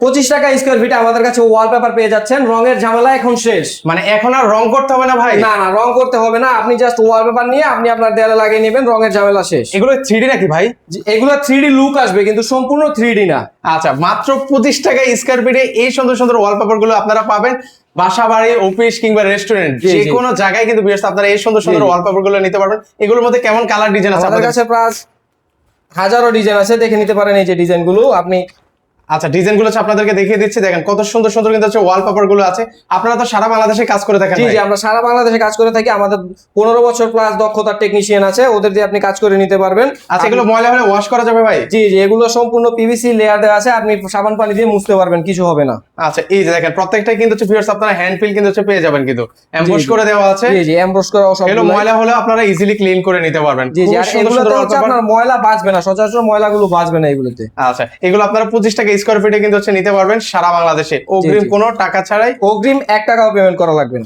25 টাকা স্কয়ার ফিটে আমাদের কাছে ওয়ালপেপার পেয়ে যাচ্ছেন। রঙের ঝামেলা এখন শেষ। মানে এখন আর রং করতে হবে না ভাই? না না, রং করতে হবে না, আপনি জাস্ট ওয়ালপেপার নিয়ে আপনি আপনার দেয়ালে লাগিয়ে নেবেন, রঙের ঝামেলা শেষ। এগুলো 3D নাকি ভাই? এগুলো 3D লুক আসবে কিন্তু সম্পূর্ণ 3D না। আচ্ছা, মাত্র 25 টাকা স্কয়ার ফিটে এই সুন্দর সুন্দর ওয়ালপেপার গুলো আপনারা পাবেন। বাসা বাড়ি, অফিস কিংবা রেস্টুরেন্ট জি, যে জি। কোনো জায়গায় কিন্তু ভিউয়ার্স আপনারা এই সুন্দর সুন্দর জি, জি। ওয়ালপেপার গুলো নিতে পারবেন। এগুলোর মধ্যে কেমন কালার ডিজাইন আছে আমাদের আপনাদের কাছে প্রায় হাজারো ডিজাইন আছে, দেখে নিতে পারেন এই যে ডিজাইনগুলো আপনি। আচ্ছা, ডিজাইন গুলো হচ্ছে আপনাদেরকে দেখিয়ে দিচ্ছি। দেখেন কত সুন্দর সুন্দর কিন্তু হচ্ছে ওয়ালপেপার গুলো আছে। আপনারা তো সারা বাংলাদেশে কাজ করে থাকেন জি ভাই। জি, আমরা সারা বাংলাদেশে কাজ করে থাকি। আমাদের 15 বছর প্লাস দক্ষতার টেকনিশিয়ান আছে, ওদের দিয়ে আপনি কাজ করে নিতে পারবেন। আচ্ছা, এগুলো ময়লা হলে ওয়াশ করা যাবে ভাই? জি জি, এগুলো সম্পূর্ণ পিভিসি লেয়ার দেওয়া আছে, আপনি সাবান পানি দিয়ে মুছতে পারবেন, কিছু হবে না। আচ্ছা, এই যে দেখেন প্রত্যেকটাই কিন্তু হচ্ছে ভিউয়ার্স আপনারা হ্যান্ড ফিল কিন্তু হচ্ছে পেয়ে যাবেন, কিন্তু এমবস জি। করে দেওয়া আছে। জি জি, এমব্রস করা সব। এগুলো ময়লা হলে আপনারা ইজিলি ক্লিন করে নিতে পারবেন। জি জি, খুব আর সুন্দর এগুলোতে সুন্দর হচ্ছে wallpaper। আপনার ময়লা বাঁচবে না, সচরাচর ময়লাগুলো বাঁচবে না এগুলোতে। আচ্ছা, এগুলো আপনারা 25 টাকা স্কয়ার ফিটে কিন্তু হচ্ছে নিতে পারবেন সারা বাংলাদেশে, অগ্রিম জি। কোনো টাকা ছাড়াই। অগ্রিম 1 টাকাও পেমেন্ট করা লাগবে না।